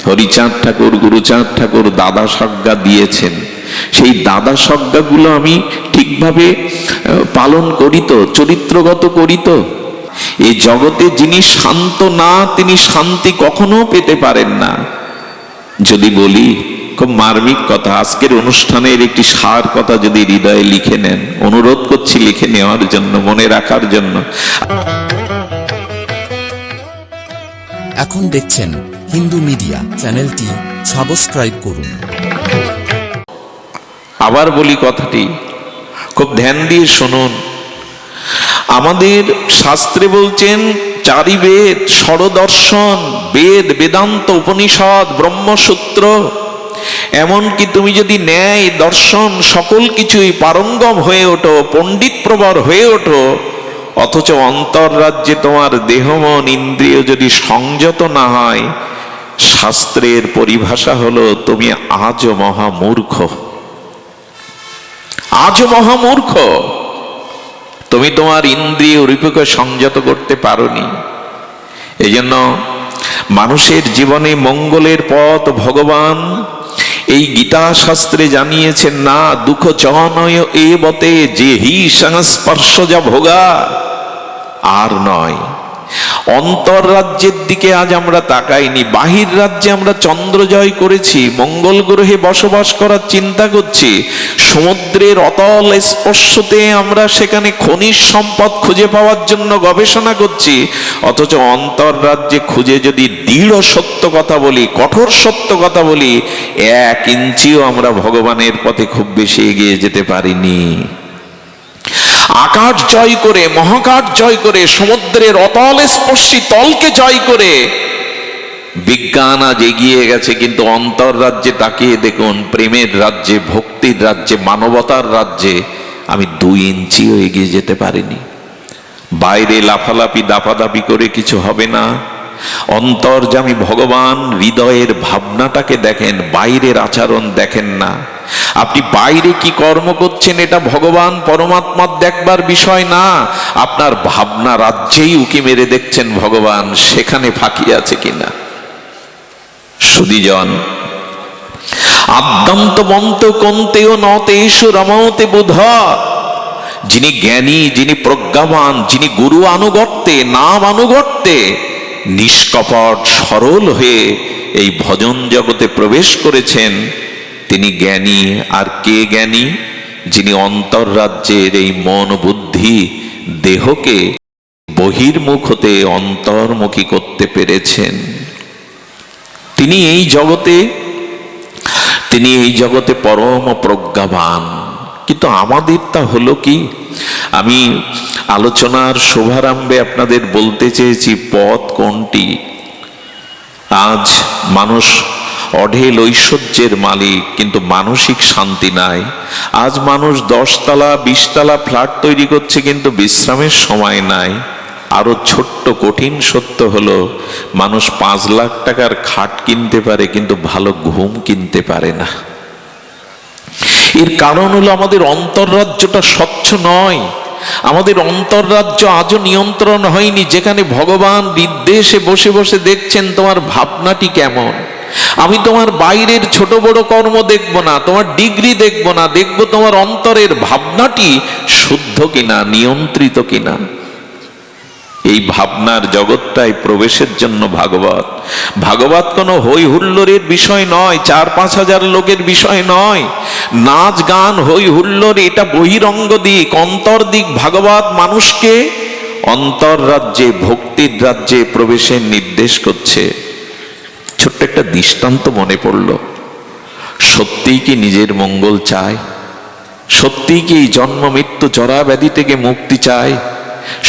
হরিচাঁদ ঠাকুর, গুরুচাঁদ ঠাকুর দাদা সজ্ঞা দিয়েছেন, সেই দাদা সজ্ঞাগুলো আমি ঠিকভাবে পালন করি তো, চরিত্রগত করি তো? এই জগতে যিনি শান্ত না, তিনি শান্তি কখনো পেতে পারেন না। যদি বলি, খুব মার্মিক কথা, আজকের অনুষ্ঠানের একটি সার কথা যদি হৃদয়ে লিখে নেন, অনুরোধ করছি লিখে নেওয়ার জন্য, মনে রাখার জন্য। এখন দেখছেন হিন্দু মিডিয়া, চ্যানেলটি সাবস্ক্রাইব করুন। আবার বলি কথাটি, খুব ধ্যান দিয়ে শুনুন। আমাদের শাস্ত্রে বলছেন চারি বেদ, ষড়দর্শন, বেদ, বেদান্ত, উপনিষদ, ব্রহ্মসূত্র, এমনকি তুমি যদি ন্যায়, দর্শন, সকল কিছুই পারঙ্গম হয়ে ওঠো, পণ্ডিত প্রবর হয়ে ওঠো, অথচ অন্তর্রাজ্যে তোমার দেহ মন ইন্দ্রিয় যদি সংযত না হয়, শাস্ত্রের পরিভাষা হলো তুমি আজও মহামূর্খ। আজও মহামূর্খ। তুমি তোমার ইন্দ্রিয় রূপকে সংযত করতে পারোনি। এই জন্য মানুষের জীবনে মঙ্গলের পথ ভগবান এই গীতা শাস্ত্রে জানিয়েছেন, না দুঃখ চনয় এ বতে যে হি সংস্পর্শ যা ভোগা, আর নয়। অন্তর্রাজ্যের দিকে আজ আমরা তাকাইনি, বাহির রাজ্যে আমরা চন্দ্র জয় করেছি, মঙ্গল গ্রহে বসবাস করার চিন্তা করছি, সমুদ্রের অতল স্পর্শতে আমরা সেখানে খনিজ সম্পদ খুঁজে পাওয়ার জন্য গবেষণা করছি, অথচ অন্তর্রাজ্যে খুঁজে যদি দৃঢ় সত্য কথা বলি, কঠোর সত্য কথা বলি, 1 ইঞ্চিও আমরা ভগবানের পথে খুব বেশি এগিয়ে যেতে পারিনি। আকাশ জয় করে, মহাকাশ জয় করে, সমুদ্রের অতল স্পর্শী তলকে জয় করে বিজ্ঞান আজ এগিয়ে গেছে, কিন্তু অন্তর্রাজ্যে তাকিয়ে দেখুন, প্রেমের রাজ্যে, ভক্তির রাজ্যে, মানবতার রাজ্যে আমি 2 ইঞ্চিও এগিয়ে যেতে পারিনি। বাইরে লাফালাফি দাপাদাপি করে কিছু হবে না। অন্তর্যামী ভগবান হৃদয়ের ভাবনাটাকে দেখেন, বাইরের আচরণ দেখেন না। আপনি বাইরে কি কর্ম করছেন এটা ভগবান পরমাত্মার দেখবার বিষয় না, আপনার ভাবনা রাজ্যেই উকি মেরে দেখছেন ভগবান, সেখানে ফাঁকি আছে কিনা। সুধীজন, আদ্যন্তবন্ত কন্তেও নতেষু রমতে বুধ। যিনি জ্ঞানী, যিনি প্রজ্ঞাবান, যিনি গুরু আনুগত্যে, নাম আনুগত্যে নিষ্কপট সরল হয়ে এই ভজন জগতে প্রবেশ করেছেন, তিনি জ্ঞানী। আর কে জ্ঞানী? যিনি অন্তর্রাজ্যের এই মন, বুদ্ধি, দেহকে বহির্মুখ হতে অন্তর্মুখী করতে পেরেছেন। তিনি এই জগতে পরম প্রজ্ঞাবান। কিন্তু আমাদের তা হলো কি? আমি আলোচনার শুভারম্ভে আপনাদের বলতে চেয়েছি পথ কোনটি। আজ মানুষ অঢেল ঐশ্বর্যের মালিক, কিন্তু মানসিক শান্তি নাই। আজ মানুষ 10 তলা 20 তলা ফ্ল্যাট তৈরি করছে, কিন্তু বিশ্রামের সময় নাই। আরো ছোট্ট কঠিন সত্য হলো, মানুষ 5 লাখ টাকার খাট কিনতে পারে, কিন্তু ভালো ঘুম কিনতে পারে না। এর কারণ হলো আমাদের অন্তর্রাজ্যটা স্বচ্ছ নয়। আমাদের অন্তর্রাজ্য আজও নিয়ন্ত্রণ হয়নি, যেখানে ভগবান বিদ্বেষে বসে বসে দেখছেন তোমার ভাবনাটি কেমন। আমি তোমার বাইরের ছোট বড় কর্ম দেখব না, তোমার ডিগ্রি দেখব না, দেখব তোমার অন্তরের ভাবনাটি শুদ্ধ কিনা, নিয়ন্ত্রিত কিনা। এই ভাবনার জগৎটায় প্রবেশের জন্য ভাগবত কোনো হই হুল্লোড়ের বিষয় নয়, 4-5 হাজার লোকের বিষয় নয়। নাচ গান হই হুল্লোড় এটা বহিরঙ্গ দিক, অন্তর দিক। ভাগবত মানুষকে অন্তর্রাজ্যে, ভক্তির রাজ্যে প্রবেশের নির্দেশ করছে। ছোট্ট একটা দৃষ্টান্ত মনে পড়ল। সত্যিই কি নিজের মঙ্গল চায়? সত্যিই কি এই জন্ম মৃত্যু জরা ব্যাধি থেকে মুক্তি চায়?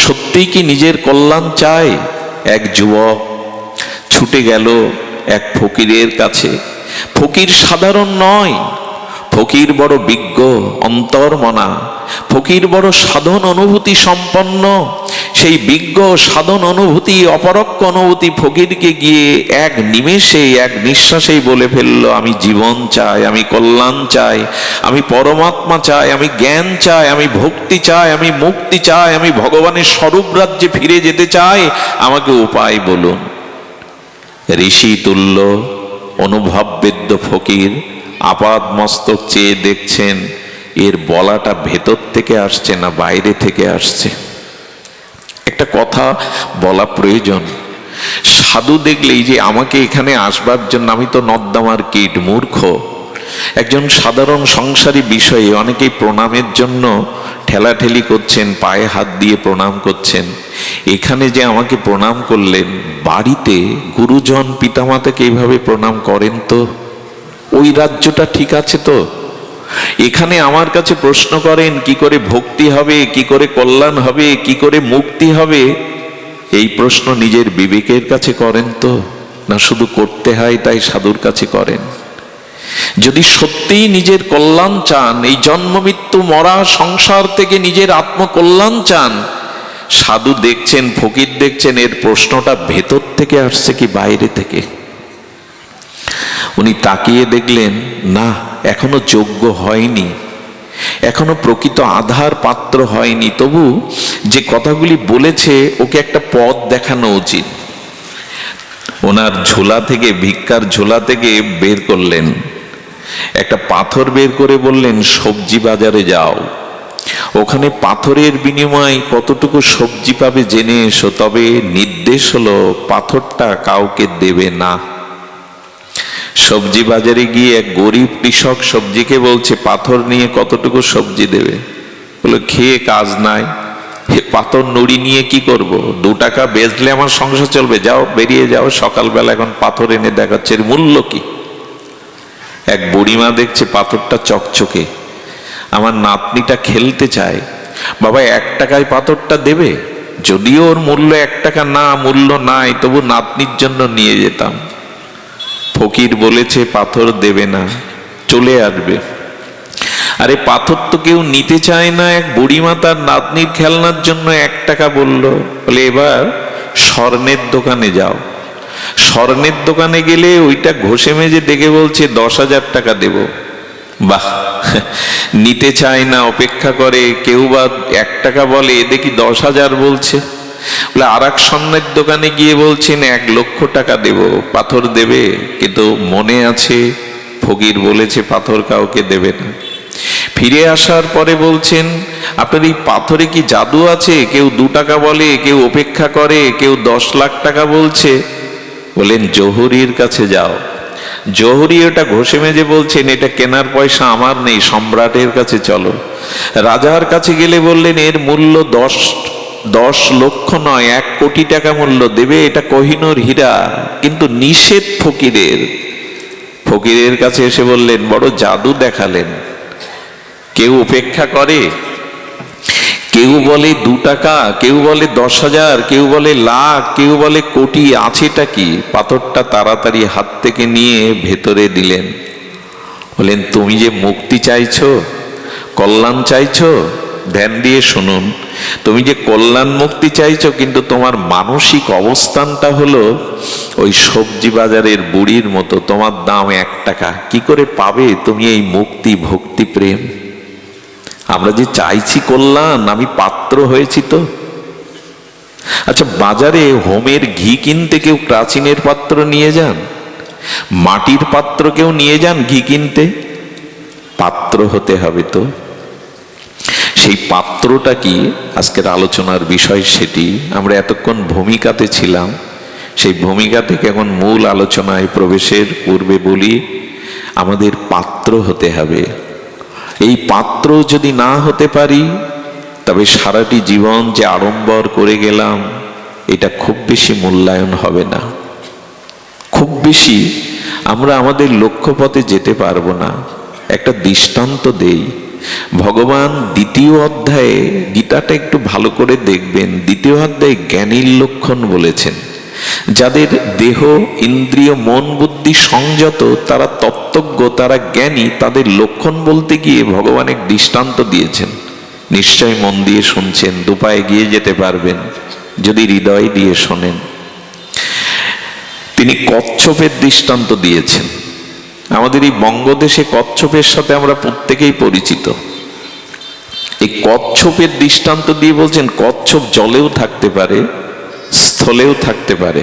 সত্যিই কি নিজের কল্যাণ চায়? এক যুবক ছুটে গেল এক ফকিরের কাছে। ফকির সাধারণ নয়, ফকির বড় বিজ্ঞ, অন্তর্মনা। ফকির বড় সাধন অনুভূতি সম্পন্ন। সেই বিজ্ঞ সাধন অনুভূতি, অপরোক্ষ অনুভূতি ফকিরকে গিয়ে এক নিমেষে, এক নিঃশ্বাসেই বলে ফেললো, আমি জীবন চাই, আমি কল্যাণ চাই, আমি পরমাত্মা চাই, আমি জ্ঞান চাই, আমি ভক্তি চাই, আমি মুক্তি চাই, আমি ভগবানের স্বরূপ রাজ্যে ফিরে যেতে চাই, আমাকে উপায় বলুন। ঋষি তুল্য অনুভববেদ্য ফকির আপাদ মস্তক চেয়ে দেখছেন এর বলাটা ভেতর থেকে আসছে না বাইরে থেকে আসছে। একটা কথা বলা প্রয়োজন। সাধু দেখলেই যে আমাকে এখানে আসবার জন্য, আমি তো নর্দমার কীট, মূর্খ, একজন সাধারণ সংসারী বিষয়ে অনেকেই প্রণামের জন্য ঠেলাঠেলি করছেন, পায়ে হাত দিয়ে প্রণাম করছেন। এখানে যে আমাকে প্রণাম করলেন, বাড়িতে গুরুজন পিতামাতাকে এইভাবে প্রণাম করেন তো? ওই রাজ্যটা ঠিক আছে তো? এখানে আমার কাছে প্রশ্ন করেন কি করে ভক্তি হবে, কি করে কল্যাণ হবে, কি করে মুক্তি হবে? এই প্রশ্ন নিজের বিবেকের কাছে করেন তো, না শুধু করতে হয় তাই সাধুর কাছে করেন? যদি সত্যিই নিজের কল্যাণ চান, এই জন্ম মৃত্যু মরা সংসার থেকে নিজের আত্মকল্যাণ চান, সাধু দেখছেন, ফকির দেখছেন, এর প্রশ্নটা ভেতর থেকে আসছে কি বাইরে থেকে? উনি তাকিয়ে দেখলেন না, এখনো যোগ্য হয়নি, এখনো প্রকৃত আধার পাত্র হয়নি। তবু যে কথাগুলি বলেছে ওকে একটা পথ দেখানো উচিত। ওনার ঝোলা থেকে, ভিক্ষার ঝোলা থেকে বের করলেন একটা পাথর, বের করে বললেন সবজি বাজারে যাও, ওখানে পাথরের বিনিময়ে কতটুকু সবজি পাবে জেনে এসো, তবে নির্দেশ হলো পাথরটা কাউকে দেবে না। সবজি বাজারে গিয়ে এক গরিব কৃষক সবজিকে বলছে পাথর নিয়ে কতটুকু সবজি দেবে? বলে খেয়ে কাজ নাই, পাথর নুড়ি নিয়ে কি করব? 2 টাকা বেচলে আমার সংসার চলবে, যাও বেরিয়ে যাও, সকালবেলা এখন পাথর এনে দেখাচ্ছে, এর মূল্য কি? এক বুড়িমা দেখছে পাথরটা চকচকে, আমার নাতনিটা খেলতে চায়, বাবা 1 টাকায় পাথরটা দেবে? যদিও ওর মূল্য 1 টাকা না, মূল্য নাই, তবু নাতনির জন্য নিয়ে যেতাম। ফকির বলেছে পাথর দেবে না, চলে আসবে। আরে পাথর তো কেউ নিতে চায় না, এক বুড়িমা তার নাতনির খেলনার জন্য 1 টাকা বললো। বলে এবার স্বর্ণের দোকানে যাও। স্বর্ণের দোকানে গেলে ওইটা ঘষে মেজে দেখে বলছে 10,000 টাকা দেব। বাহ, নিতে চায় না, অপেক্ষা করে, কেউ বা 1 টাকা বলে, দেখি 10,000 বলছে। বলে আর এক স্বর্ণের দোকানে গিয়ে বলছেন 1 লক্ষ টাকা দেব, পাথর দেবে? কিন্তু মনে আছে ফকির বলেছে পাথর কাউকে দেবে না। ফিরে আসার পরে বলছেন আপনার এই পাথরে কি জাদু আছে? কেউ 2 টাকা বলে, কেউ অপেক্ষা করে, কেউ 10 লাখ টাকা বলছে। বলেন জহুরির কাছে যাও। জহুরি ওটা ঘষে মেজে বলছেন এটা কেনার পয়সা আমার নেই, সম্রাটের কাছে চলো। রাজার কাছে গেলে বললেন এর মূল্য 10 লক্ষ নয়, 1 কোটি টাকা মূল্য দেবে, এটা কোহিনূর হীরা। কিন্তু নিষেধ ফকিরের। ফকিরের কাছে এসে বললেন বড় জাদু দেখালেন। কেউ উপেক্ষা করে, কেউ বলে 2 টাকা, কেউ বলে 10,000, কেউ বলে লাখ, কেউ বলে কোটি, আছেটা কি? পাথরটা তাড়াতাড়ি হাত থেকে নিয়ে ভেতরে দিলেন। বলেন তুমি যে মুক্তি চাইছো, কল্যাণ চাইছো, ধ্যান দিয়ে শুনুন, তুমি যে কল্যাণ মুক্তি চাইছো, কিন্তু তোমার মানসিক অবস্থানটা হলো ওই সবজি বাজারের বুড়ির মতো, তোমার দাম 1 টাকা। কি করে পাবে তুমি এই মুক্তি, ভক্তি, প্রেম? আমরা যে চাইছি কল্যাণ, আমি পাত্র হয়েছি তো। আচ্ছা, বাজারে হোমের ঘি কিনতে কেউ প্রাচীনের পাত্র নিয়ে যান? মাটির পাত্র কেউ নিয়ে যান ঘি কিনতে? পাত্র হতে হবে তো। সেই পাত্রটা কি আজকের আলোচনার বিষয়, সেটি আমরা এতক্ষণ ভূমিকাতে ছিলাম। সেই ভূমিকা থেকে এখন মূল আলোচনায় প্রবেশের পূর্বে বলি আমাদের পাত্র হতে হবে। এই পাত্র যদি না হতে পারি, তবে সারাটি জীবন যে আড়ম্বর করে গেলাম এটা খুব বেশি মূল্যায়ন হবে না, খুব বেশি আমরা আমাদের লক্ষ্যপথে যেতে পারবো না। একটা দৃষ্টান্ত দেই। ভগবান 2য় অধ্যায়ে, গীতাটা একটু ভালো করে দেখবেন, 2য় অধ্যায়ে জ্ঞানীর লক্ষণ বলেছেন। যাদের দেহ, ইন্দ্রিয়, মন, বুদ্ধি সংযত, তারা তত্ত্বজ্ঞ, তারা জ্ঞানী, তাদের লক্ষণ বলতে গিয়ে ভগবান এক দৃষ্টান্ত দিয়েছেন। নিশ্চয় মন দিয়ে শুনছেন, 2 পায়ে এগিয়ে যেতে পারবেন যদি হৃদয় দিয়ে শোনেন। তিনি কচ্ছপের দৃষ্টান্ত দিয়েছেন। আমাদের এই বঙ্গদেশে কচ্ছপের সাথে আমরা প্রত্যেকেই পরিচিত। এই কচ্ছপের দৃষ্টান্ত দিয়ে বলছেন কচ্ছপ জলেও থাকতে পারে, স্থলেও থাকতে পারে,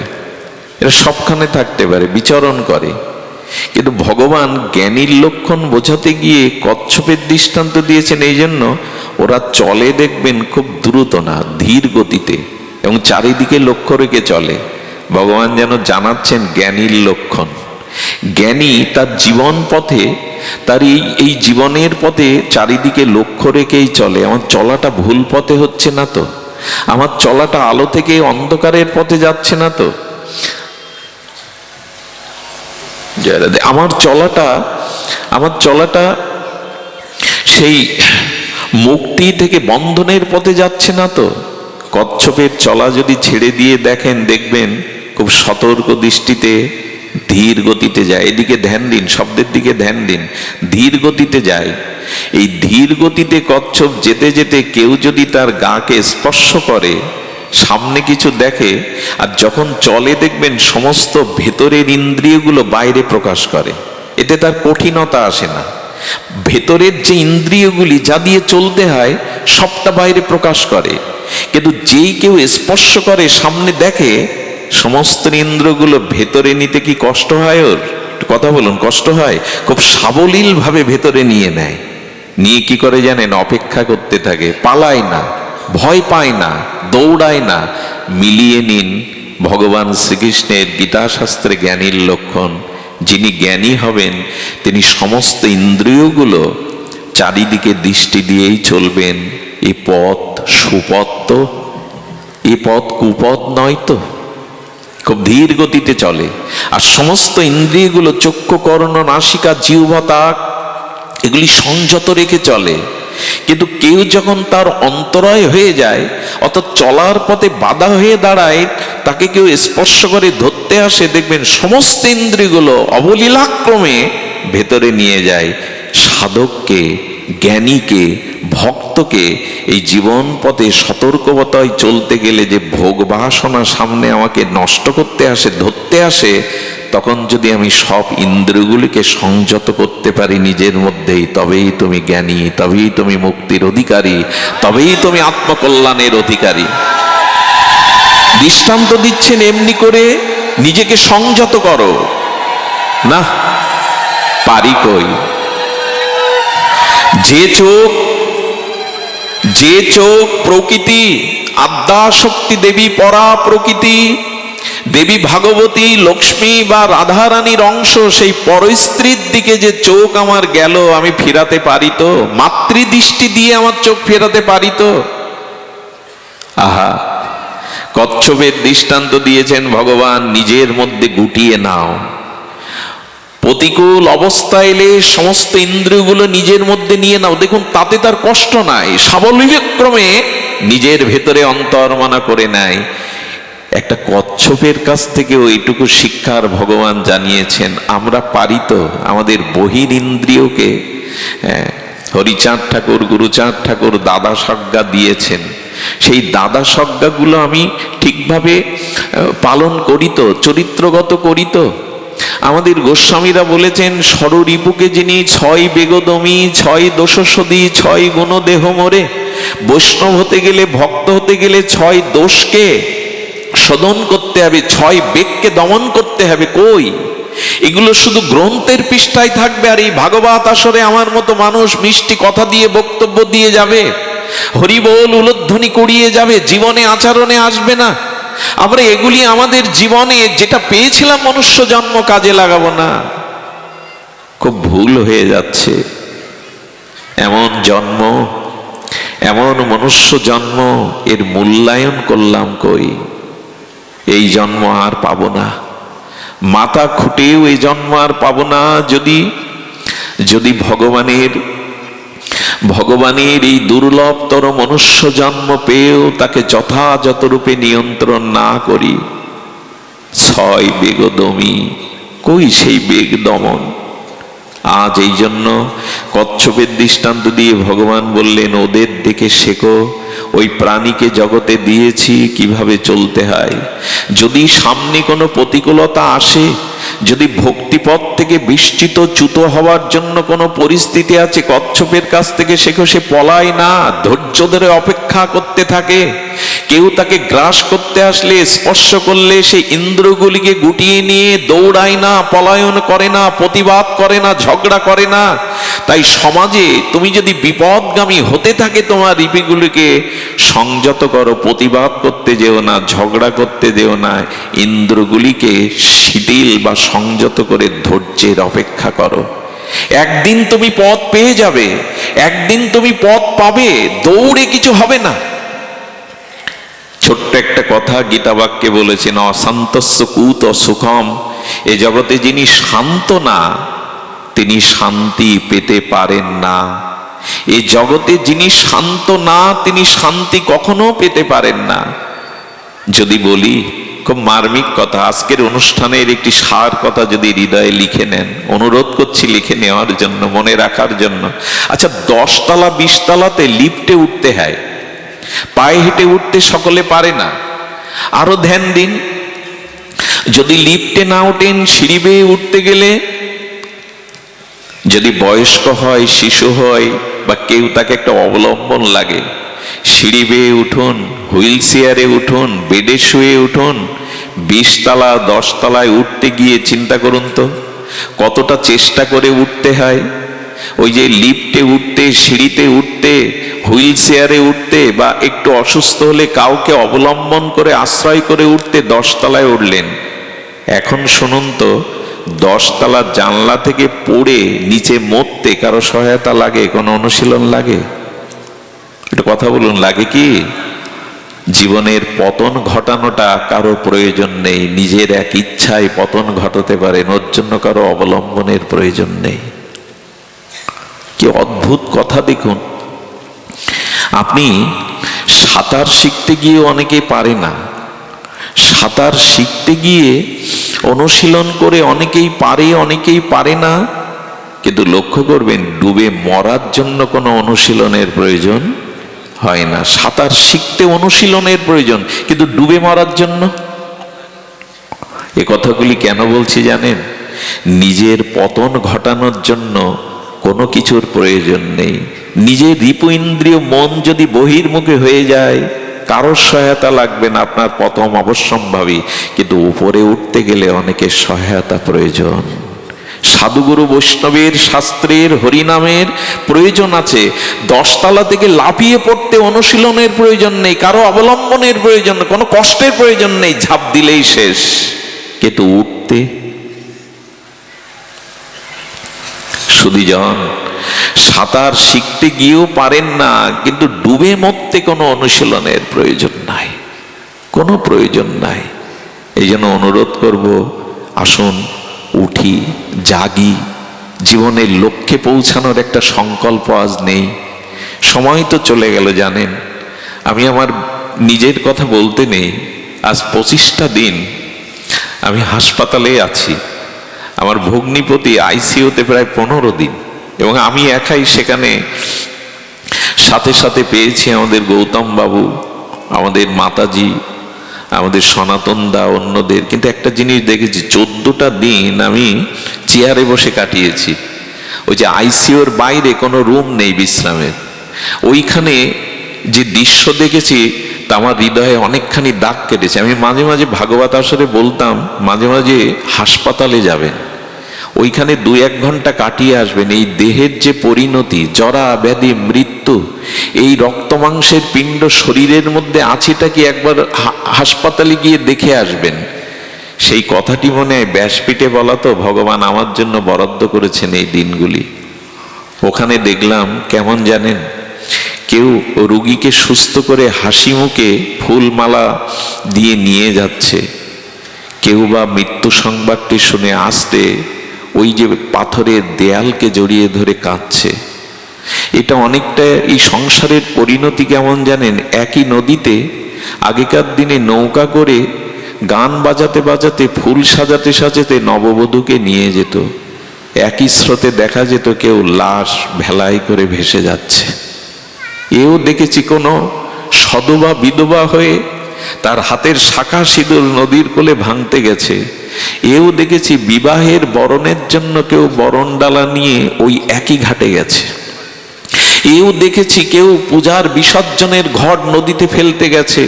এরা সবখানে থাকতে পারে, বিচরণ করে। কিন্তু ভগবান জ্ঞানীর লক্ষণ বোঝাতে গিয়ে কচ্ছপের দৃষ্টান্ত দিয়েছেন এই জন্য, ওরা চলে দেখবেন খুব দ্রুত না, ধীর গতিতে, এবং চারিদিকে লক্ষ্য রেখে চলে। ভগবান যেন জানাচ্ছেন জ্ঞানীর লক্ষণ। জ্ঞানী তার জীবন পথে, তার এই জীবনের পথে চারিদিকে লক্ষ্য রেখেই চলে। আমার চলাটা ভুল পথে হচ্ছে না তো, আমার চলাটা আলো থেকে অন্ধকারের পথে যাচ্ছে না তো, আমার চলাটা সেই মুক্তি থেকে বন্ধনের পথে যাচ্ছে না তো। কচ্ছপের চলা যদি ছেড়ে দিয়ে দেখেন, দেখবেন খুব সতর্ক দৃষ্টিতে ধীর গতিতে যায়। এদিকে ধ্যান দিন, শব্দের দিকে ধ্যান দিন, ধীর গতিতে যায়। এই ধীর গতিতে কচ্ছপ যেতে যেতে কেউ যদি তার গাকে স্পর্শ করে, সামনে কিছু দেখে, আর যখন চলে দেখবেন সমস্ত ভেতরের ইন্দ্রিয়গুলো বাইরে প্রকাশ করে। এতে তার কঠিনতা আসে না। ভেতরের যে ইন্দ্রিয়গুলি যা দিয়ে চলতে হয় সবটা বাইরে প্রকাশ করে। কিন্তু যেই কেউ স্পর্শ করে, সামনে দেখে, সমস্ত ইন্দ্রিয়গুলো ভেতরে নিতে কি কষ্ট হয় ওর? কথা বলুন, কষ্ট হয়? খুব সাবলীল ভাবে ভেতরে নিয়ে নেয়। নিয়ে কি করে জানেন? অপেক্ষা করতে থাকে, পালায় না, ভয় পায় না, দৌড়ায় না। মিলিয়ে নিন ভগবান শ্রীকৃষ্ণের গীতা শাস্ত্রে জ্ঞানীর লক্ষণ। যিনি জ্ঞানী হবেন তিনি সমস্ত ইন্দ্রিয়গুলো চারিদিকে দৃষ্টি দিয়েই চলবেন। এই পথ সুপথ তো, এই পথ কুপথ নয় তো। খুব ধীর গতিতে চলে, আর সমস্ত ইন্দ্রিয়গুলো চক্ষু, কর্ণ, নাসিকা, জিহ্বা, ত্বক এগুলি সংযত রেখে চলে। কিন্তু কেউ যখন তার অন্তরায় হয়ে যায়, অর্থাৎ চলার পথে বাধা হয়ে দাঁড়ায়, তাকে কেউ স্পর্শ করে ধরতে আসে, দেখবেন সমস্ত ইন্দ্রিয়গুলো অবলীলাক্রমে ভেতরে নিয়ে যায়। সাধককে, জ্ঞানীকে, ভক্তকে এই জীবন পথে সতর্কতায় চলতে গেলে যে ভোগ বাসনা সামনে আমাকে নষ্ট করতে আসে, ধরতে আসে, তখন যদি আমি সব ইন্দ্রিয়গুলিকে সংযত করতে পারি নিজের মধ্যেই, তবেই তুমি জ্ঞানী, তবেই তুমি মুক্তির অধিকারী, তবেই তুমি আত্মকল্যাণের অধিকারী। দৃষ্টান্ত দিচ্ছেন এমনি করে নিজেকে সংযত করো না, পারি কই? যে চোখ প্রকৃতি, আদ্যাশক্তি দেবী পরা প্রকৃতি, দেবী ভাগবতী, লক্ষ্মী বা রাধারানীর অংশ, সেই পরস্ত্রীর দিকে যে চোখ আমার গেল, আমি ফেরাতে পারি তো? মাতৃদৃষ্টি দিয়ে আমার চোখ ফেরাতে পারি তো? আহা, কচ্ছপের দৃষ্টান্ত দিয়েছেন ভগবান, নিজের মধ্যে গুটিয়ে নাও। প্রতিকূল অবস্থা এলে সমস্ত ইন্দ্রিয়গুলো নিজের মধ্যে নিয়ে নাও। দেখুন, তাতে তার কষ্ট নাই, সাবলীলক্রমে নিজের ভেতরে অন্তর্মনা করে নেয়। একটা কচ্ছপের কাছ থেকে ওইটুকু শিক্ষার ভগবান জানিয়েছেন। আমরা পারি তো আমাদের বহির ইন্দ্রিয়কে? হরিচাঁদ ঠাকুর, গুরুচাঁদ ঠাকুর দাদা সজ্ঞা দিয়েছেন। সেই দাদা সজ্ঞাগুলো আমি ঠিকভাবে পালন করি তো, চরিত্রগত করি তো? আমাদের গোস্বামীরা বলেছেন, ষড়রিপুকে যিনি ছয় বেগদমি, ছয় দোষসদি, ছয় গুণ দেহ মোরে। বৈষ্ণব হতে গেলে, ভক্ত হতে গেলে ছয় দোষকে শোধন করতে হবে, ছয় বেগকে দমন করতে হবে। কই? এগুলো শুধু গ্রন্থের পৃষ্ঠায় থাকবে, আর এই ভাগবত আসরে আমার মতো মানুষ মিষ্টি কথা দিয়ে বক্তব্য দিয়ে যাবে, হরিবোল উলধ্বনি করিয়ে যাবে, জীবনে আচরণে আসবে না। আমরা এগুলি আমাদের জীবনে যেটা পেয়েছিলাম মনুষ্য জন্ম, কাজে লাগাবো না। খুব ভুল হয়ে যাচ্ছে। এমন জন্ম, এমন মনুষ্য জন্ম, এর মূল্যায়ন করলাম কই? এই জন্ম আর পাবো না, মাথা খুঁটেও এই জন্ম আর পাবো না। যদি ভগবানের এই দুর্লভতর মনুষ্য জন্ম পেয়েও তাকে যথাযথ রূপে নিয়ন্ত্রণ না করি। ছয় বেগদমি, কই সেই বেগ দমন? আজ এই জন্য কচ্ছপের দৃষ্টান্ত দিয়ে ভগবান বললেন, ওদের দেখে শেখো, ওই প্রাণীকে জগতে দিয়েছি কিভাবে চলতে হয়। যদি সামনে কোনো প্রতিকূলতা আসে, যদি ভক্তিপথ থেকে বিস্তৃত চ্যুত হওয়ার জন্য কোনো পরিস্থিতি আছে, কচ্ছপের কাছ থেকে শেখো, সে পলায় না, ধৈর্য ধরে অপেক্ষা করতে থাকে। কেউ তাকে গ্রাস করতে আসলে, স্পর্শ করলে সে ইন্দ্রগুলিকে গুটিয়ে নিয়ে দৌড়ায় না, পলায়ন করে না, প্রতিবাদ করে না, ঝগড়া করে না। তাই সমাজে তুমি যদি বিপদগামী হতে থাকে, তোমার রিপিগুলিকে সংযত করো, প্রতিবাদ করতে যেও না, ঝগড়া করতে যেও না, ইন্দ্রগুলিকে শিথিল বা সংযত করে ধৈর্যের অপেক্ষা করো। একদিন তুমি পথ পেয়ে যাবে, একদিন তুমি পথ পাবে, দৌড়ে কিছু হবে না। ছোট্ট একটা কথা গীতা বাক্যে বলেছেন, অশান্তস্য কুত সুখম। এ জগতে যিনি শান্ত না, তিনি শান্তি পেতে পারেন না। এ জগতে যিনি শান্ত না, তিনি শান্তি কখনো পেতে পারেন না। যদি বলি, খুব মার্মিক কথা, আজকের অনুষ্ঠানের একটি সার কথা যদি হৃদয়ে লিখে নেন, অনুরোধ করছি লিখে নেওয়ার জন্য, মনে রাখার জন্য। আচ্ছা, 10 তলা 20 তলাতে লিফটে উঠতে হয়, পায়ে হেঁটে উঠতে সকলে পারে না। আরো ধ্যান দিন, যদি লিফটে না ওঠেন, সিঁড়ি বেয়ে উঠতে গেলে, যদি বয়স্ক হয়, শিশু হয়, বা কেউ তাকে একটা অবলম্বন লাগে, সিঁড়ি বেয়ে উঠুন, হুইল চেয়ারে উঠুন, বেডে শুয়ে উঠুন। 20 তলা 10 তলায় উঠতে গিয়ে চিন্তা করুন তো কতটা চেষ্টা করে উঠতে হয়। ওই যে লিফটে উঠতে, সিঁড়িতে উঠতে, হুইল চেয়ারে উঠতে, বা একটু অসুস্থ হলে কাউকে অবলম্বন করে আশ্রয় করে উঠতে 10 তলায় উঠলেন। এখন শুনুন তো, 10 তলার জানলা থেকে পড়ে নিচে মরতে কারো সহায়তা লাগে? কোনো অনুশীলন লাগে? একটু কথা বলুন, লাগে কি? জীবনের পতন ঘটানোটা কারো প্রয়োজন নেই, নিজের এক ইচ্ছায় পতন ঘটাতে পারেন, ওর জন্য কারো অবলম্বনের প্রয়োজন নেই। কি অদ্ভুত কথা দেখুন। আপনি সাঁতার শিখতে গিয়ে অনেকে পারে না, সাঁতার শিখতে গিয়ে অনুশীলন করে অনেকেই পারে, অনেকেই পারে না। কিন্তু লক্ষ্য করবেন, ডুবে মরার জন্য কোনো অনুশীলনের প্রয়োজন হয় না। সাঁতার শিখতে অনুশীলনের প্রয়োজন, কিন্তু ডুবে মরার জন্য? এ কথাগুলি কেন বলছি জানেন? নিজের পতন ঘটানোর জন্য কোনো কিছুর প্রয়োজন নেই। নিজের রিপু ইন্দ্রিয় মন যদি বহির্মুখী হয়ে যায়, কারোর সহায়তা লাগবে না, আপনার পতন অবশ্যম্ভাবী। কিন্তু উপরে উঠতে গেলে অনেকের সহায়তা প্রয়োজন। সাধুগুরু বৈষ্ণবের, শাস্ত্রের, হরিনামের প্রয়োজন আছে। 10 তলা থেকে লাফিয়ে পড়তে অনুশীলনের প্রয়োজন নেই, কারো অবলম্বনের প্রয়োজন, কোনো কষ্টের প্রয়োজন নেই, ঝাঁপ দিলেই শেষ। কিন্তু উঠতে, সুধীজন, সাঁতার শিখতে গিয়েও পারেন না, কিন্তু ডুবে মরতে কোনো অনুশীলনের প্রয়োজন নাই, কোনো প্রয়োজন নাই। এই জন্য অনুরোধ করব, আসুন উঠি, জাগি, জীবনের লক্ষ্যে পৌঁছানোর একটা সংকল্প আজ নেই। সময় তো চলে গেল জানেন। আমি আমার নিজের কথা বলতে নেই, আজ 25টা দিন আমি হাসপাতালে আছি। আমার ভগ্নিপতি আইসিইউতে প্রায় 15 দিন, এবং আমি একাই সেখানে। সাথে সাথে পেয়েছি আমাদের গৌতম বাবু, আমাদের মাতাজি, আমাদের সনাতন দা, অন্যদের। কিন্তু একটা জিনিস দেখেছি, 14টা দিন আমি চেয়ারে বসে কাটিয়েছি। ওই যে আইসিইউর বাইরে কোনো রুম নেই বিশ্রামের, ওইখানে যে দৃশ্য দেখেছি তা আমার হৃদয়ে অনেকখানি দাগ কেটেছে। আমি মাঝে মাঝে ভাগবত আসরে বলতাম, মাঝে মাঝে হাসপাতালে যাবেন, ওইখানে 2-1 ঘন্টা কাটিয়ে আসবেন। এই দেহের যে পরিণতি, জরা ব্যাধি মৃত্যু, এই রক্ত মাংসের পিণ্ড শরীরের মধ্যে আছেটা কি একবার হাসপাতালে গিয়ে দেখে আসবেন। সেই কথাটি মনে হয় ব্যাসপীঠে বলা, তো ভগবান আমার জন্য বরাদ্দ করেছেন এই দিনগুলি। ওখানে দেখলাম কেমন জানেন, কেউ রোগীকে সুস্থ করে হাসি মুখে ফুলমালা দিয়ে নিয়ে যাচ্ছে, কেউ বা মৃত্যু সংবাদটি শুনে আসতে ওই যে পাথরের দেয়ালকে জড়িয়ে ধরে কাঁদছে। এটা অনেকটা এই সংসারের পরিণতি কেমন জানেন, একই নদীতে আগেকার দিনে নৌকা করে গান বাজাতে বাজাতে, ফুল সাজাতে সাজাতে নববধূকে নিয়ে যেত। একই স্রোতে দেখা যেত কেউ লাশ ভেলাই করে ভেসে যাচ্ছে। এও দেখেছি কোনো সধবা বিধবা হয়ে তার হাতের শাখা সিঁদুর নদীর কোলে ভাঙতে গেছে। এও দেখেছি বিবাহের বরণের জন্য কেউ বরণ ডালা নিয়ে ওই একই ঘাটে গেছে। এও দেখেছি কেউ পূজার বিসর্জনের ঘট নদীতে ফেলতে গেছে,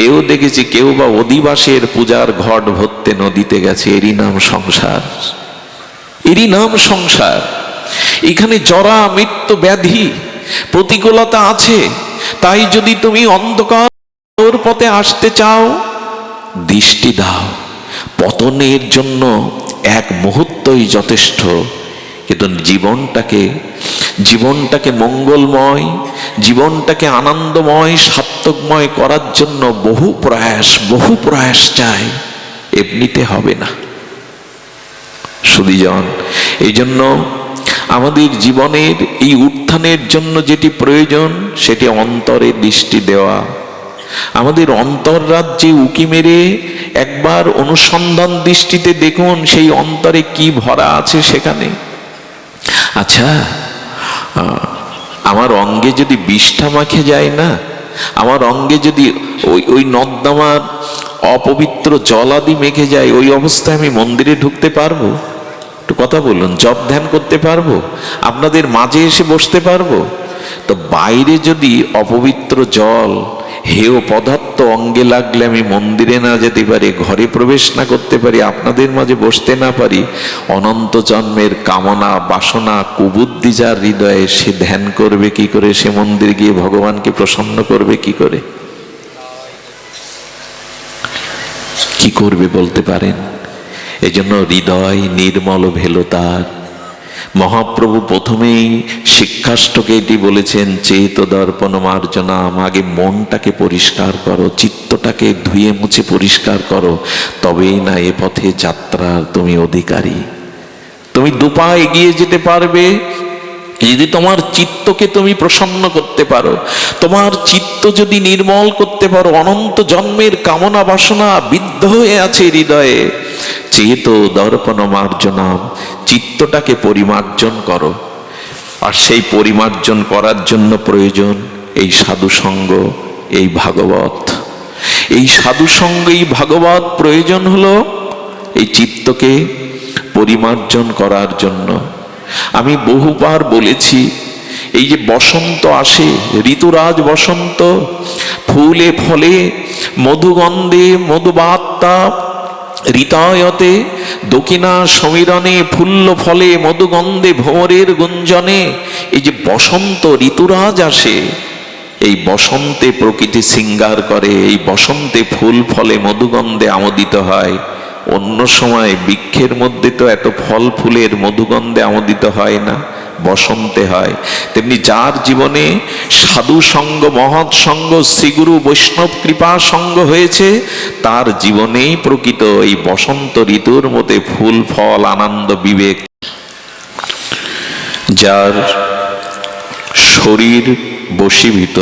এও দেখেছি কেউ বা অধিবাসের পূজার ঘট ভরতে নদীতে গেছে। এরই নাম সংসার, এরই নাম সংসার। এখানে জরা মৃত্যু ব্যাধি প্রতিকূলতা আছে। তাই যদি তুমি অন্ধকার পথে আসতে চাও, দৃষ্টি দাও। পতনের জন্য এক মুহূর্তই যথেষ্ট, কিন্তু জীবনটাকে মঙ্গলময়, জীবনটাকে আনন্দময়, সার্থকময় করার জন্য বহু প্রয়াস চাই, এমনিতে হবে না সুধীজন। এই জন্য আমাদের জীবনের এই উত্থানের জন্য যেটি প্রয়োজন, সেটি অন্তরে দৃষ্টি দেওয়া। আমাদের অন্তররাজ্যে উকি মেরে একবার অনুসন্ধান দৃষ্টিতে দেখুন সেই অন্তরে কি ভরা আছে সেখানে। আচ্ছা, আমার অঙ্গে যদি বিষ্ঠা মাখে যায় না, আমার অঙ্গে যদি ওই নর্দমার অপবিত্র জলাদি মেখে যায়, ওই অবস্থায় আমি মন্দিরে ঢুকতে পারবো? একটু কথা বলুন। জপ ধ্যান করতে পারবো? আপনাদের মাঝে এসে বসতে পারবো? তো বাইরে যদি অপবিত্র জল, হেয় পদার্থ অঙ্গে লাগলে আমি মন্দিরে না যেতে পারি, ঘরে প্রবেশ না করতে পারি, আপনাদের মাঝে বসতে না পারি, অনন্ত জন্মের কামনা বাসনা কুবুদ্ধি যার হৃদয়ে, সে ধ্যান করবে কি করে? সে মন্দির গিয়ে ভগবানকে প্রসন্ন করবে কি করে? কি করবে বলতে পারেন? এজন্য হৃদয় নির্মল ভেলো তার। মহাপ্রভু প্রথমেই শিক্ষাষ্টকে এটি বলেছেন, চেত দর্পণ মার্জনা। আগে মনটাকে পরিষ্কার করো, চিত্তটাকে ধুয়ে মুছে পরিষ্কার করো, তবেই না এ পথে যাত্রার তুমি অধিকারী। তুমি দুপা এগিয়ে যেতে পারবে যদি তোমার চিত্তকে তুমি প্রসন্ন করতে পারো, তোমার চিত্ত যদি নির্মল করতে পারো। অনন্ত জন্মের কামনা বাসনা বিদ্ধ হয়ে আছে হৃদয়ে। চেত দর্পণ মার্জনাম, চিত্তটাকে পরিমার্জন করো। আর সেই পরিমার্জন করার জন্য প্রয়োজন এই সাধুসঙ্গ, এই ভাগবত। এই সাধুসঙ্গ, এই ভাগবত প্রয়োজন হলো এই চিত্তকে পরিমার্জন করার জন্য। আমি বহুবার বলেছি, এই যে বসন্ত আসে, ঋতুরাজ বসন্ত, ফুলে ফলে মধুগন্ধে মধুবাত্তা ঋতায়তে দক্ষিণা সমীরণে ফুল্ল ফলে মধুগন্ধে ভোরের গুঞ্জনে। এই যে বসন্ত ঋতুরাজ আসে, এই বসন্তে প্রকৃতি শৃঙ্গার করে, এই বসন্তে ফুল ফলে মধুগন্ধে আমোদিত হয়। অন্য সময় বৃক্ষের মধ্যে তো এত ফল ফুলের মধুগন্ধে আমোদিত হয় না, বসন্তে হয়। তেমনি যার জীবনে সাধু সঙ্গ, মহৎ সঙ্গ, শ্রীগুরু বৈষ্ণব কৃপা সঙ্গ হয়েছে, তার জীবনেই প্রকৃত এই বসন্ত ঋতুর মধ্যে ফুল ফল আনন্দ বিবেক। যার শরীর বশীভূত,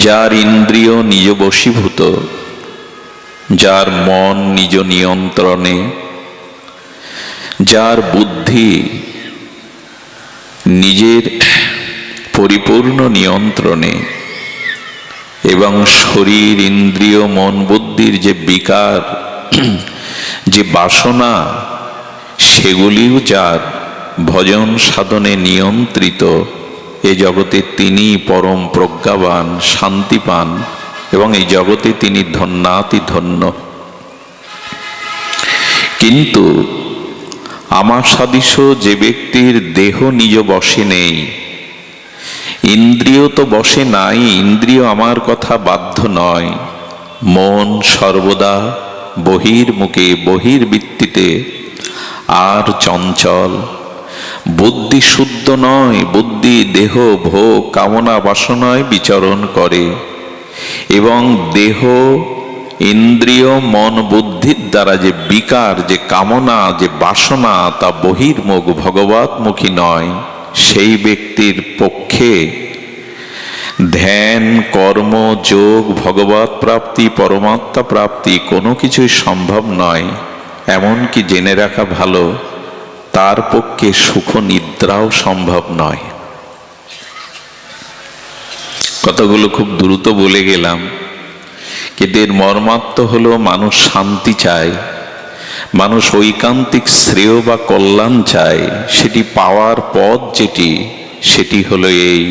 যার ইন্দ্রিয় নিজ বশীভূত, যার মন নিজ নিয়ন্ত্রণে, যার বুদ্ধি নিজের পরিপূর্ণ নিয়ন্ত্রণে, এবং শরীর ইন্দ্রিয় মন বুদ্ধির যে বিকার, যে বাসনা, সেগুলিও যার ভজন সাধনে নিয়ন্ত্রিত, এ জগতে তিনি পরম প্রজ্ঞাবান, শান্তি পান, এবং এই জগতে তিনি ধন্যাতি ধন্য। কিন্তু আমার সাদৃশ্য যে ব্যক্তির দেহ নিজ বশে নেই, ইন্দ্রিয় তো বশে নাই, ইন্দ্রিয় আমার কথা বাধ্য নয়, মন সর্বদা বহির্মুখে বহির্বৃত্তিতে আর চঞ্চল, বুদ্ধি শুদ্ধ নয়, বুদ্ধি দেহ ভোগ কামনা বাসনায় বিচরণ করে, এবং দেহ ইন্দ্রিয় মন বুদ্ধির দ্বারা যে বিকার, যে কামনা, যে বাসনা, তা বহির্মুখ ভগবতমুখী নয়। সেই ব্যক্তির পক্ষে ধ্যান, কর্ম, যোগ, ভগবত প্রাপ্তি, পরমাত্মা প্রাপ্তি কোনো কিছুই সম্ভব নয়। এমনকি জেনে রাখা ভালো, তার পক্ষে সুখ নিদ্রাও সম্ভব নয়। কথাগুলো খুব দ্রুত বলে গেলাম, কিন্তু এর মর্মার্থ হলো মানুষ শান্তি চায়, মানুষ ঐকান্তিক শ্রেয় বা কল্যাণ চায়। সেটি পাওয়ার পথ যেটি, সেটি হলো এই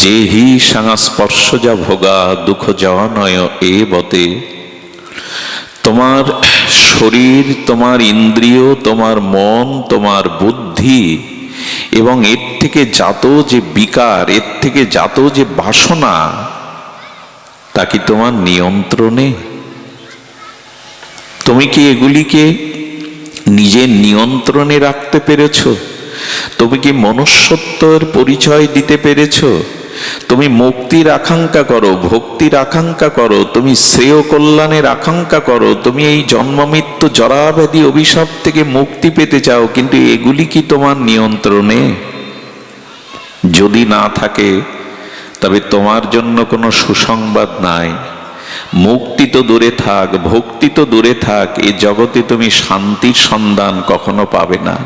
যে হি সংস্পর্শজা ভোগা দুঃখ জনয় এ বতে। তোমার শরীর, তোমার ইন্দ্রিয়, তোমার মন, তোমার বুদ্ধি এবং এর থেকে জাত যে বিকার, এর থেকে জাত যে বাসনা, তা কি তোমার নিয়ন্ত্রণে? তুমি কি এগুলিকে নিজের নিয়ন্ত্রণে রাখতে পেরেছ? তুমি কি মনুষ্যত্বের পরিচয় দিতে পেরেছ? তুমি মুক্তির আকাঙ্ক্ষা করো, ভক্তির আকাঙ্ক্ষা করো, তুমি শ্রেয় কল্যাণের আকাঙ্ক্ষা করো, তুমি এই জন্ম মৃত্যু জরাব্যাধি অভিশাপ থেকে মুক্তি পেতে চাও, কিন্তু এগুলি কি তোমার নিয়ন্ত্রণে? যদি না থাকে তবে তোমার জন্য কোনো সুসংবাদ নাই। মুক্তি তো দূরে থাক, ভক্তি তো দূরে থাক, এই জগতে তুমি শান্তির সন্ধান কখনো পাবে না।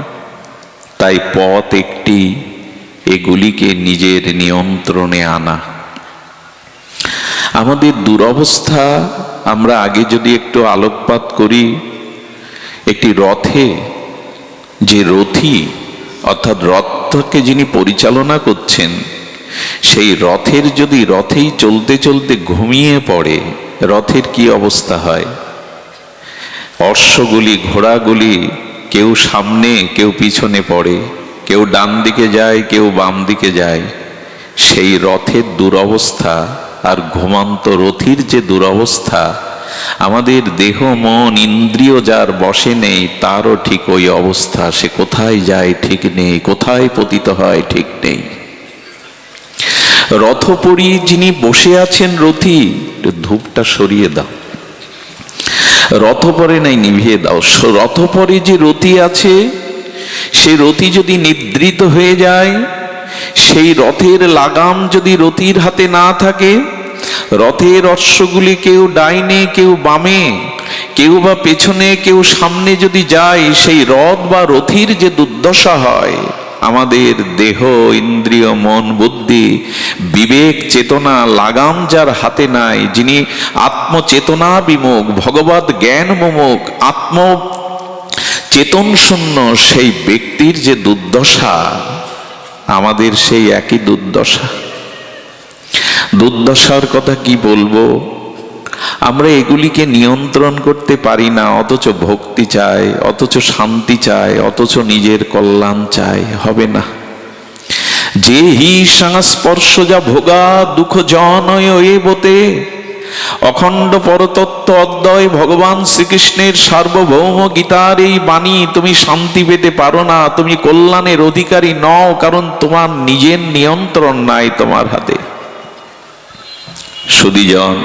তাই পথ একটি, এগুলিকে নিজের নিয়ন্ত্রণে আনা। আমাদের দুরবস্থা আমরা আগে যদি একটু আলোকপাত করি, একটি রথে যে রথী অর্থাৎ রথকে যিনি পরিচালনা করছেন, সেই রথের যদি রথেই চলতে চলতে ঘুমিয়ে পড়ে, রথের কি অবস্থা হয়? অশ্বগুলি, ঘোড়াগুলি কেউ সামনে কেউ পিছনে পড়ে, কেউ ডান দিকে যায় কেউ বাম দিকে যায়। সেই রথের দুরবস্থা আর ঘুমন্ত রথীর যে দুরবস্থা, আমাদের দেহ মন ইন্দ্রিয় যার বশে নেই তারও ঠিক ওই অবস্থা। সে কোথায় যায় ঠিক নেই, কোথায় পতিত হয় ঠিক নেই। রথপরি যিনি বসে আছেন রথী, ধূপটা সরিয়ে দাও, রথপরে নাই নিভিয়ে দাও। রথপরে যে রথী আছে, সে রথী যদি নিদ্রিত হয়ে যায়, সেই রথের লাগাম যদি রথীর হাতে না থাকে, রথের অশ্বগুলি কেউ ডাইনে কেউ বামে, কেউ বা পেছনে কেউ সামনে যদি যায়, সেই রথ বা রথীর যে দুর্দশা হয়। আমাদের দেহ ইন্দ্রিয় মন বুদ্ধি বিবেক চেতনা লাগাম যার হাতে নাই, যিনি আত্মচেতনা বিমুখ, ভগবত জ্ঞান বিমুখ, আত্ম চেতন শূন্য, সেই ব্যক্তির যে দুর্দশা, আমাদের সেই একই দুর্দশা। দুর্দশার কথা কি বলবো? আমরা এগুলিকে নিয়ন্ত্রণ করতে পারি না, অথচ ভক্তি চাই, অথচ শান্তি চাই, অথচ নিজের কল্যাণ চাই। হবে না। যে হি সংস্পর্শজা ভোগা দুঃখ জনয় এ বতে। অখণ্ড পরতত্ত্ব অদ্বয় ভগবান শ্রীকৃষ্ণের সার্বভৌম গীতার এই বাণী তুমি শান্তি পেতে পারো না, তুমি কল্যাণের অধিকারী নও, কারণ তোমার নিজের নিয়ন্ত্রণ নাই তোমার হাতে। সুধীজন,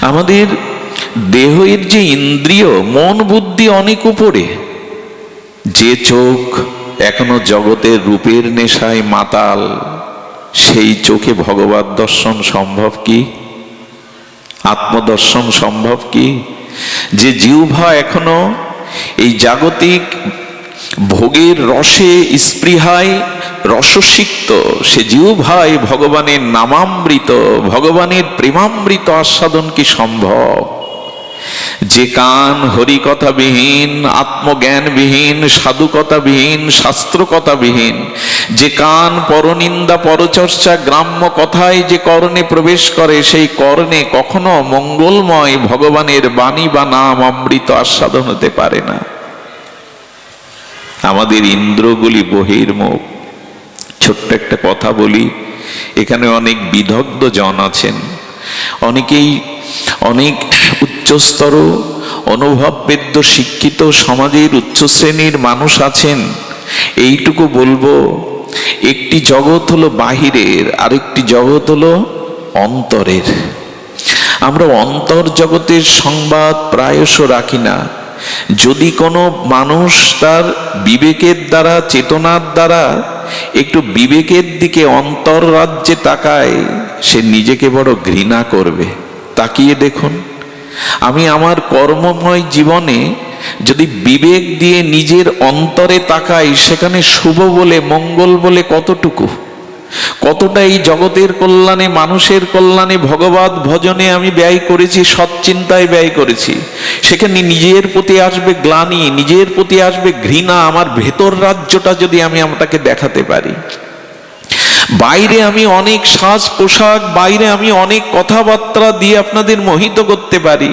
আমাদের দেহের যে ইন্দ্রিয় মন বুদ্ধি অনেক উপরে, যে চোখ এখনো জগতের রূপের নেশায় মাতাল, সেই চোখে ভগবত দর্শন সম্ভব কি? আত্মদর্শন সম্ভব কি? যে জিহ্বা এখনো এই জাগতিক ভোগের রসে স্পৃহায় রসসিক্ত, সে জিহ্বায় ভগবানের নামামৃত, ভগবানের প্রেমামৃত আস্বাদন কি সম্ভব? যে কান হরিকথাবিহীন, আত্মজ্ঞানবিহীন, সাধুকথাবিহীন, শাস্ত্রকথাবিহীন, যে কান পরনিন্দা পরচর্চা গ্রাম্য কথায় যে কর্ণে প্রবেশ করে, সেই কর্ণে কখনো মঙ্গলময় ভগবানের বাণী বা নাম অমৃত আস্বাদন হতে পারে না। আমাদের ইন্দ্রগুলি বহির্মুখ। ছোট্ট একটা কথা বলি, এখানে অনেক বিদগ্ধ জন আছেন, অনেকেই অনেক উচ্চস্তর অনুভববেদ্য শিক্ষিত সমাজের উচ্চ শ্রেণীর মানুষ আছেন। এইটুকু বলবো, একটি জগৎ হলো বাহিরের, আরেকটি জগৎ হলো অন্তরের। আমরা অন্তর জগতের সংবাদ প্রায়শ রাখি না। যদি কোনো মানুষ তার বিবেকের দ্বারা, চেতনার দ্বারা একটু বিবেকের দিকে অন্তর রাজ্যে তাকায়, সে নিজেকে বড় ঘৃণা করবে। তাকিয়ে দেখুন, আমি আমার কর্মময় জীবনে যদি বিবেক দিয়ে নিজের অন্তরে তাকাই, সেখানে শুভ বলে মঙ্গল বলে কতটুকু? কতটা এই জগতের কল্যাণে, মানুষের কল্যাণে, ভগবত ভজনে আমি ব্যয় করেছি, সৎচিন্তায় ব্যয় করেছি। সেখানে নিজের প্রতি আসবে গ্লানি, নিজের প্রতি আসবে ঘৃণা। আমার ভেতর রাজ্যটা যদি আমি আপনাকে দেখাতে পারি, বাইরে আমি অনেক সাজ পোশাক, বাইরে আমি অনেক কথাবার্তা দিয়ে আপনাদের মোহিত করতে পারি,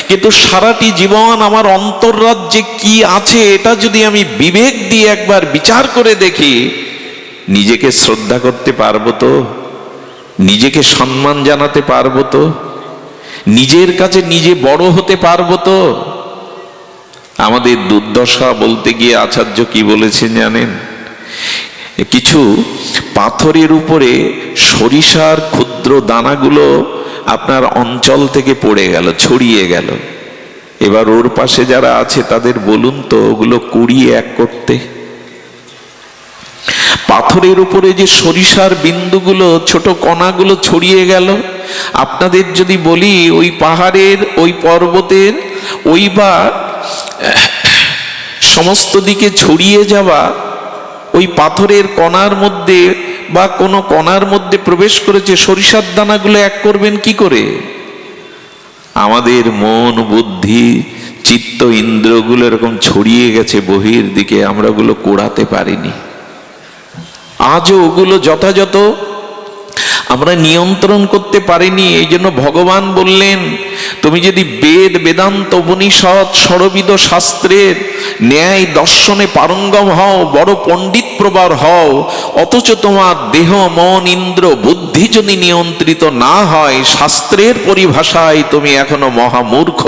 কিন্তু সারাটি জীবন আমার অন্তর্রাজ্যে কি আছে এটা যদি আমি বিবেক দিয়ে একবার বিচার করে দেখি, নিজেকে শ্রদ্ধা করতে পারবো তো? নিজেকে সম্মান জানাতে পারবো তো? নিজের কাছে নিজে বড় হতে পারবো তো? আমাদের দুর্দশা বলতে গিয়ে আচার্য কি বলেছেন জানেন? কিছু পাথরের উপরে সরিষার ক্ষুদ্র দানাগুলো আপনার অঞ্চল থেকে পড়ে গেল, ছড়িয়ে গেল। এবার ওর পাশে যারা আছে তাদের বলুন তো ওগুলো কুড়িয়ে এক করতে। পাথরের উপরে যে সরিষার বিন্দুগুলো, ছোট কণাগুলো ছড়িয়ে গেল, আপনাদের যদি বলি ওই পাহাড়ের, ওই পর্বতের, ওই বা সমস্ত দিকে ছড়িয়ে যাওয়া ওই পাথরের কণার মধ্যে বা কোনো কণার মধ্যে প্রবেশ করেছে সরিষার দানাগুলো এক করবেন কি করে? আমাদের মন, বুদ্ধি, চিত্ত, ইন্দ্রগুলো এরকম ছড়িয়ে গেছে বহির দিকে, আমরা ওগুলো কোড়াতে পারিনি। আজও ওগুলো যথাযথ আমরা নিয়ন্ত্রণ করতে পারিনি। এই জন্য ভগবান বললেন, তুমি যদি বেদ, বেদান্ত, উপনিষদ, ষড়বিদ শাস্ত্রের ন্যায় দর্শনে পারঙ্গম হও, বড় পণ্ডিত প্রবার হও, অথচ তোমার দেহ, মন, ইন্দ্র, বুদ্ধি যদি নিয়ন্ত্রিত না হয়, শাস্ত্রের পরিভাষায় তুমি এখনো মহামূর্খ।